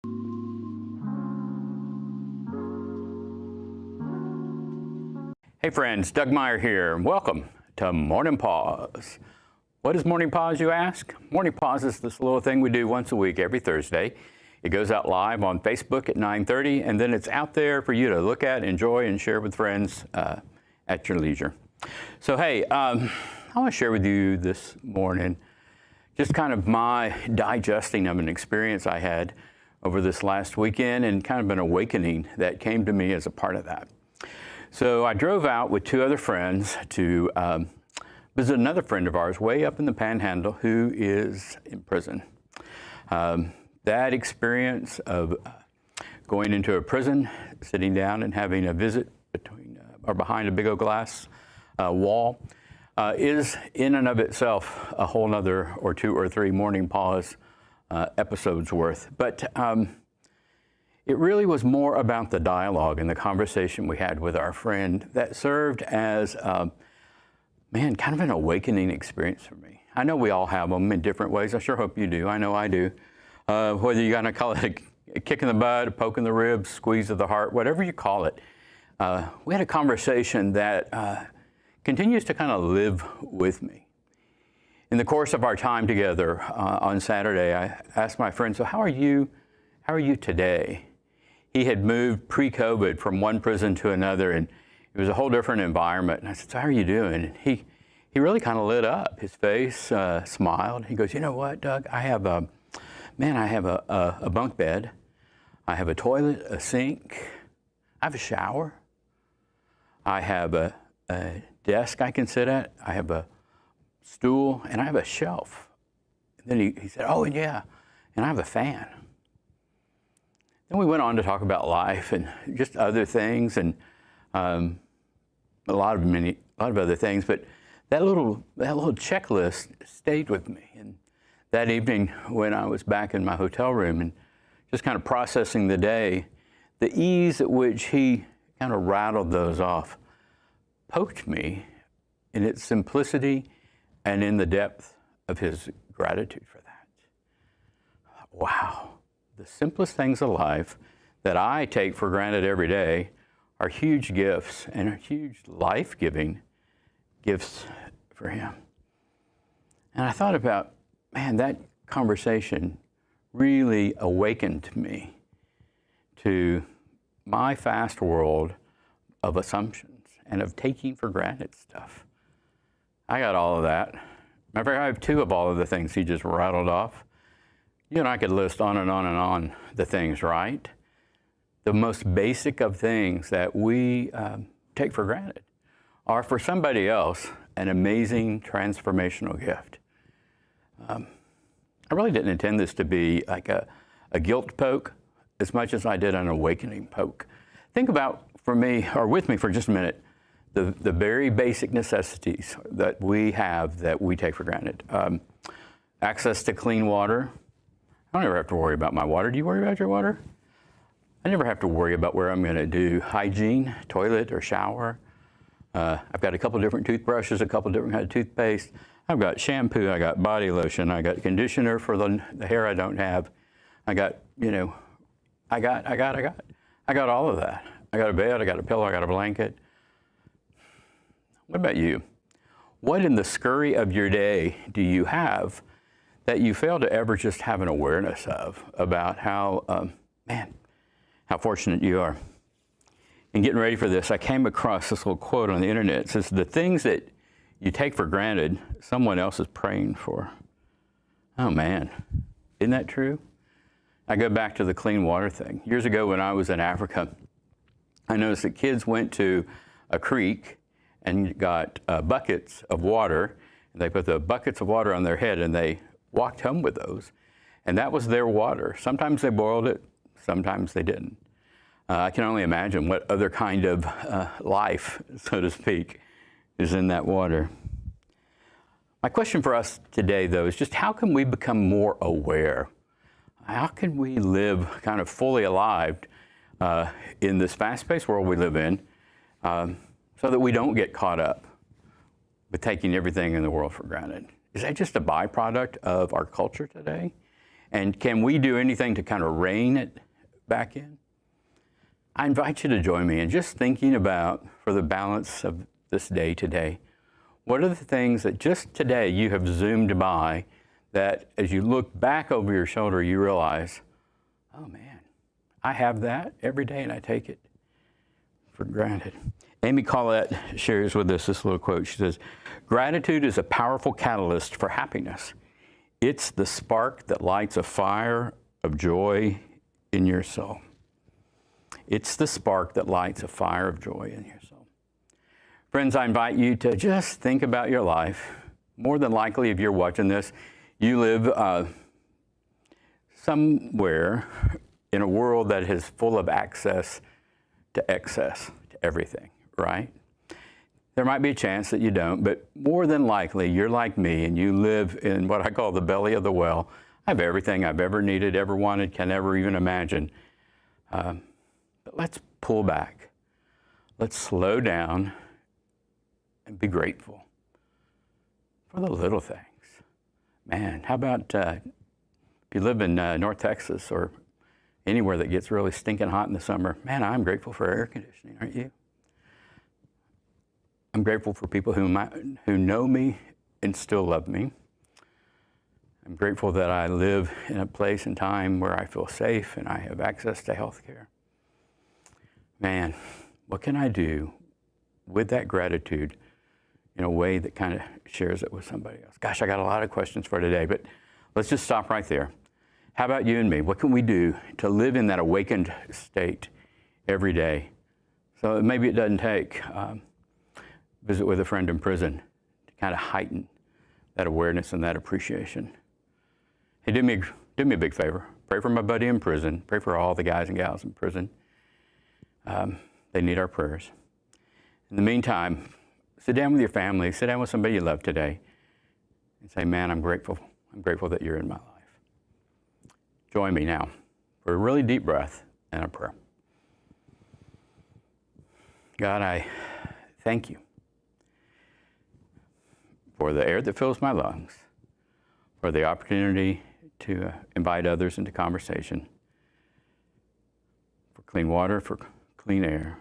Hey friends, Doug Meyer here. Welcome to Morning Pause. What is Morning Pause, you ask? Morning Pause is this little thing we do once a week, every Thursday. It goes out live on Facebook at 9:30, and then it's out there for you to look at, enjoy, and share with friends at your leisure. So hey, I want to share with you this morning just kind of my digesting of an experience I had over this last weekend and kind of an awakening that came to me as a part of that. So I drove out with two other friends to visit another friend of ours way up in the Panhandle who is in prison. That experience of going into a prison, sitting down and having a visit between or behind a big old glass wall is in and of itself a whole nother or two or three Morning Pause episodes worth. But it really was more about the dialogue and the conversation we had with our friend that served as, kind of an awakening experience for me. I know we all have them in different ways. I sure hope you do. I know I do. Whether you're going to call it a kick in the butt, a poke in the ribs, squeeze of the heart, whatever you call it. We had a conversation that continues to kind of live with me. In the course of our time together on Saturday, I asked my friend, so how are you today? He had moved pre-COVID from one prison to another, and it was a whole different environment. And I said, so how are you doing? And he really kind of lit up. His face smiled. He goes, you know what, Doug? I have a bunk bed. I have a toilet, a sink. I have a shower. I have a desk I can sit at. I have a stool, and I have a shelf. And then he said, oh, and yeah, and I have a fan. Then we went on to talk about life and just other things and a lot of other things. But that little checklist stayed with me. And that evening when I was back in my hotel room and just kind of processing the day, the ease at which he kind of rattled those off poked me in its simplicity and in the depth of his gratitude for that. Wow. The simplest things of life that I take for granted every day are huge gifts and are huge life-giving gifts for him. And I thought about, that conversation really awakened me to my fast world of assumptions and of taking for granted stuff. I got all of that. Matter of fact, I have two of all of the things he just rattled off. You and I could list on and on and on the things, right? The most basic of things that we take for granted are for somebody else an amazing transformational gift. I really didn't intend this to be like a guilt poke as much as I did an awakening poke. Think about, for me, or with me for just a minute, the very basic necessities that we have that we take for granted. Access to clean water. I don't ever have to worry about my water. Do you worry about your water? I never have to worry about where I'm going to do hygiene, toilet or shower. I've got a couple different toothbrushes, a couple different kinds of toothpaste. I've got shampoo, I got body lotion, I got conditioner for the hair I don't have. I got, I got all of that. I got a bed, I got a pillow, I got a blanket. What about you? What in the scurry of your day do you have that you fail to ever just have an awareness of about how, how fortunate you are? In getting ready for this, I came across this little quote on the internet. It says, the things that you take for granted, someone else is praying for. Oh man, isn't that true? I go back to the clean water thing. Years ago when I was in Africa, I noticed that kids went to a creek and got buckets of water. And they put the buckets of water on their head and they walked home with those. And that was their water. Sometimes they boiled it, sometimes they didn't. I can only imagine what other kind of life, so to speak, is in that water. My question for us today, though, is just how can we become more aware? How can we live kind of fully alive in this fast-paced world we live in so that we don't get caught up with taking everything in the world for granted? Is that just a byproduct of our culture today? And can we do anything to kind of rein it back in? I invite you to join me in just thinking about, for the balance of this day today, what are the things that just today you have zoomed by that as you look back over your shoulder, you realize, oh man, I have that every day and I take it for granted. Amy Collette shares with us this little quote. She says, "Gratitude is a powerful catalyst for happiness. It's the spark that lights a fire of joy in your soul." It's the spark that lights a fire of joy in your soul. Friends, I invite you to just think about your life. More than likely, if you're watching this, you live somewhere in a world that is full of access to excess, to everything, right? There might be a chance that you don't, but more than likely, you're like me and you live in what I call the belly of the well. I have everything I've ever needed, ever wanted, can ever even imagine. But let's pull back. Let's slow down and be grateful for the little things. Man, how about if you live in North Texas or anywhere that gets really stinking hot in the summer? Man, I'm grateful for air conditioning, aren't you? I'm grateful for people who know me and still love me. I'm grateful that I live in a place and time where I feel safe and I have access to health care. Man, what can I do with that gratitude in a way that kind of shares it with somebody else? Gosh, I got a lot of questions for today, but let's just stop right there. How about you and me? What can we do to live in that awakened state every day? So maybe it doesn't take visit with a friend in prison to kind of heighten that awareness and that appreciation. Hey, do me a big favor. Pray for my buddy in prison. Pray for all the guys and gals in prison. They need our prayers. In the meantime, sit down with your family, sit down with somebody you love today, and say, man, I'm grateful. I'm grateful that you're in my life. Join me now for a really deep breath and a prayer. God, I thank you for the air that fills my lungs, for the opportunity to invite others into conversation, for clean water, for clean air,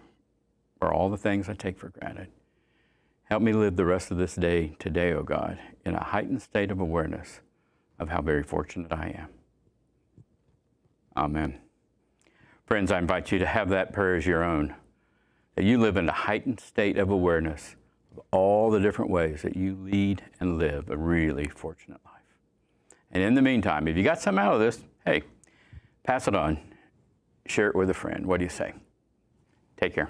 for all the things I take for granted. Help me live the rest of this day today, oh God, in a heightened state of awareness of how very fortunate I am. Amen. Friends, I invite you to have that prayer as your own, that you live in a heightened state of awareness of all the different ways that you lead and live a really fortunate life. And in the meantime, if you got something out of this, hey, pass it on. Share it with a friend. What do you say? Take care.